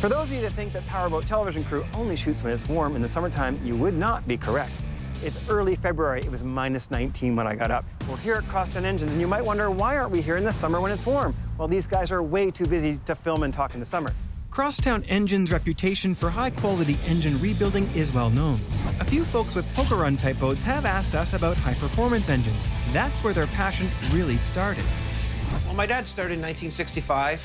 For those of you that think that Powerboat television crew only shoots when it's warm in the summertime, you would not be correct. It's early February. It was -19 when I got up. We're here at Crosstown Engines, and you might wonder, why aren't we here in the summer when it's warm? Well, these guys are way too busy to film and talk in the summer. Crosstown Engine's reputation for high-quality engine rebuilding is well known. A few folks with poker run-type boats have asked us about high-performance engines. That's where their passion really started. Well, my dad started in 1965,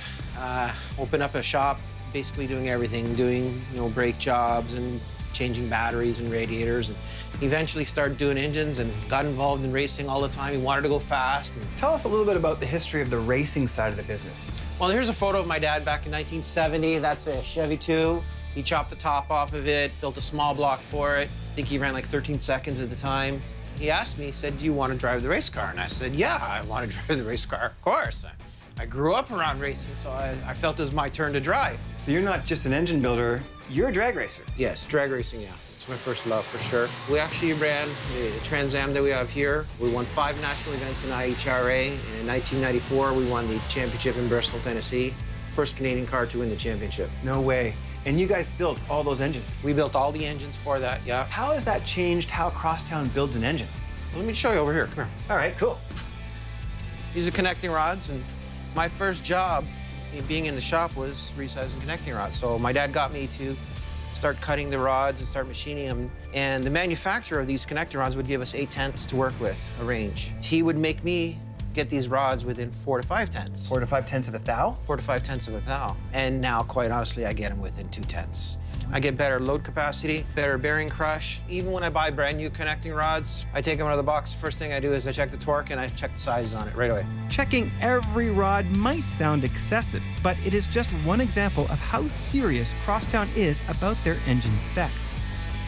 opened up a shop, basically doing everything, doing brake jobs and changing batteries and radiators, and eventually started doing engines and got involved in racing all the time. He wanted to go fast. Tell us a little bit about the history of the racing side of the business. Well, here's a photo of my dad back in 1970. That's a Chevy 2. He chopped the top off of it, built a small block for it. I think he ran like 13 seconds at the time. He asked me, he said, "Do you want to drive the race car?" And I said, "Yeah, I want to drive the race car, of course." I grew up around racing, so I felt it was my turn to drive. So you're not just an engine builder, you're a drag racer. Yes, drag racing, yeah. It's my first love, for sure. We actually ran the Trans Am that we have here. We won 5 national events in IHRA. And in 1994, we won the championship in Bristol, Tennessee. First Canadian car to win the championship. No way. And you guys built all those engines? We built all the engines for that, yeah. How has that changed how Crosstown builds an engine? Let me show you over here, come here. All right, cool. These are connecting rods, and my first job being in the shop was resizing connecting rods. So my dad got me to start cutting the rods and start machining them. And the manufacturer of these connecting rods would give us 8/10 to work with, a range. He would make me get these rods within 4 to 5/10. 4 to 5/10 of a thou? 4 to 5/10 of a thou. And now, quite honestly, I get them within 2/10. I get better load capacity, better bearing crush. Even when I buy brand new connecting rods, I take them out of the box. First thing I do is I check the torque and I check the sizes on it right away. Checking every rod might sound excessive, but it is just one example of how serious Crosstown is about their engine specs.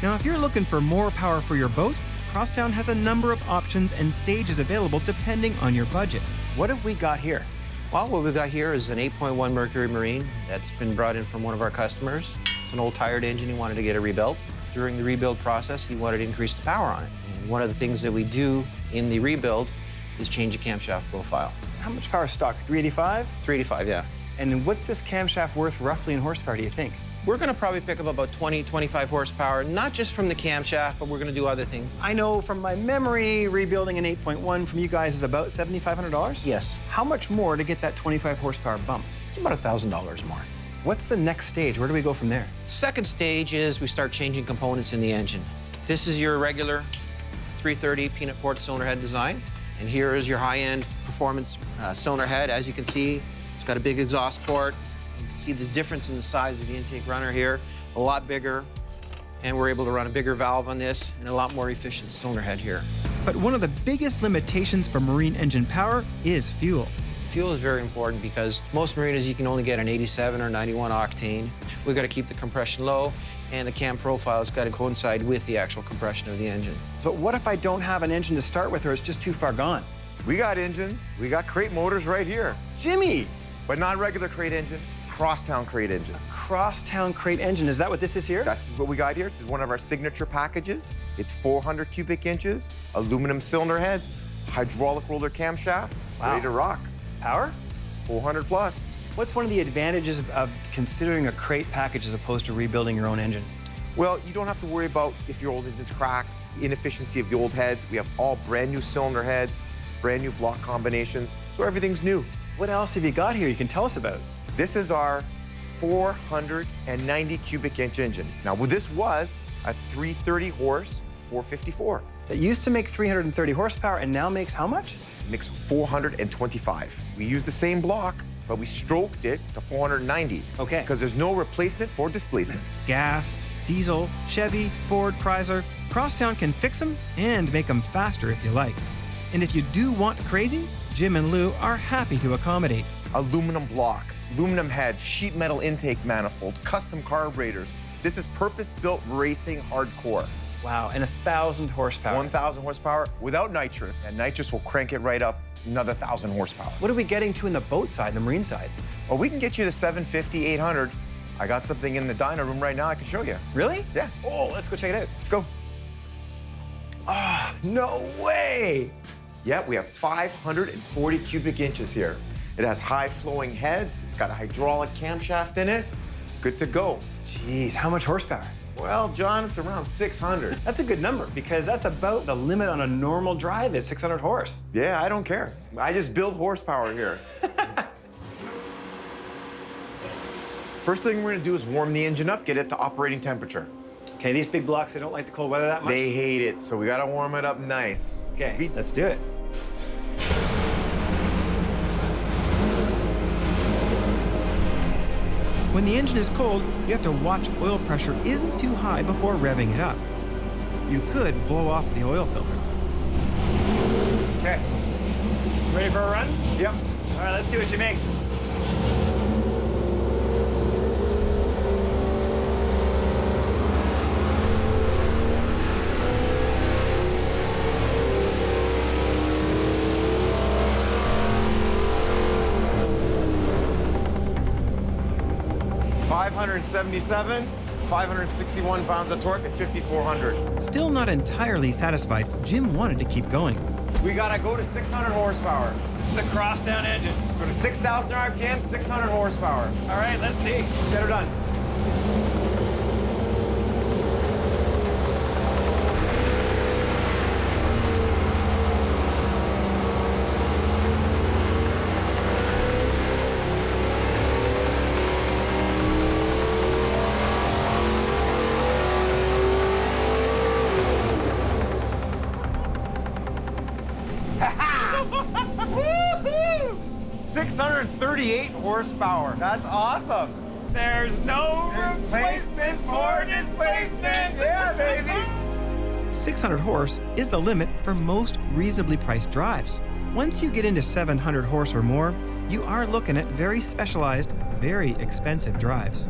Now, if you're looking for more power for your boat, Crosstown has a number of options and stages available depending on your budget. What have we got here? Well, what we've got here is an 8.1 Mercury Marine that's been brought in from one of our customers. It's an old tired engine. He wanted to get it rebuilt. During the rebuild process, he wanted to increase the power on it. And one of the things that we do in the rebuild is change the camshaft profile. How much power stock? 385? 385, yeah. And what's this camshaft worth roughly in horsepower, do you think? We're going to probably pick up about 20, 25 horsepower, not just from the camshaft, but we're going to do other things. I know from my memory, rebuilding an 8.1 from you guys is about $7,500? Yes. How much more to get that 25 horsepower bump? It's about $1,000 more. What's the next stage? Where do we go from there? Second stage is we start changing components in the engine. This is your regular 330 peanut port cylinder head design. And here is your high-end performance cylinder head. As you can see, it's got a big exhaust port. You can see the difference in the size of the intake runner here, a lot bigger. And we're able to run a bigger valve on this and a lot more efficient cylinder head here. But one of the biggest limitations for marine engine power is fuel. Fuel is very important because most marinas you can only get an 87 or 91 octane. We've got to keep the compression low, and the cam profile's got to coincide with the actual compression of the engine. So what if I don't have an engine to start with, or it's just too far gone? We got engines. We got crate motors right here. Jimmy! But not regular crate engine, Crosstown crate engine. Crosstown crate engine, is that what this is here? That's what we got here. It's one of our signature packages. It's 400 cubic inches, aluminum cylinder heads, hydraulic roller camshaft, Wow. ready to rock. Power? 400 plus. What's one of the advantages of considering a crate package as opposed to rebuilding your own engine? Well, you don't have to worry about if your old engine's cracked, inefficiency of the old heads. We have all brand new cylinder heads, brand new block combinations, so everything's new. What else have you got here you can tell us about? This is our 490 cubic inch engine. Now, this was a 330 horse 454. It used to make 330 horsepower and now makes how much? It makes 425. We used the same block, but we stroked it to 490. Okay. Because there's no replacement for displacement. Gas, diesel, Chevy, Ford, Chrysler, Crosstown can fix them and make them faster if you like. And if you do want crazy, Jim and Lou are happy to accommodate. Aluminum block, aluminum heads, sheet metal intake manifold, custom carburetors. This is purpose-built racing hardcore. Wow, and 1,000 horsepower. 1,000 horsepower without nitrous, and nitrous will crank it right up another 1,000 horsepower. What are we getting to in the boat side, the marine side? Well, we can get you to 750, 800. I got something in the dyno room right now I can show you. Really? Yeah. Oh, let's go check it out. Let's go. Oh, no way! Yeah, we have 540 cubic inches here. It has high flowing heads. It's got a hydraulic camshaft in it. good to go. Jeez, how much horsepower? Well, John, it's around 600. That's a good number because that's about the limit on a normal drive is 600 horse. Yeah, I don't care. I just build horsepower here. First thing we're gonna do is warm the engine up, get it to operating temperature. Okay, these big blocks, they don't like the cold weather that much? They hate it, so we gotta warm it up nice. Okay, let's do it. When the engine is cold, you have to watch oil pressure isn't too high before revving it up. You could blow off the oil filter. Okay. Ready for a run? Yep. All right, let's see what she makes. $577, 561 pounds of torque at 5,400. Still not entirely satisfied, Jim wanted to keep going. We gotta go to 600 horsepower. This is a Crosstown engine. Go to 6,000 RPM, 600 horsepower. All right, let's see. Get her done. Woo-hoo! 638 horsepower. That's awesome. There's no Replacement for displacement. Yeah, baby. 600 horse is the limit for most reasonably priced drives. Once you get into 700 horse or more, you are looking at very specialized, very expensive drives.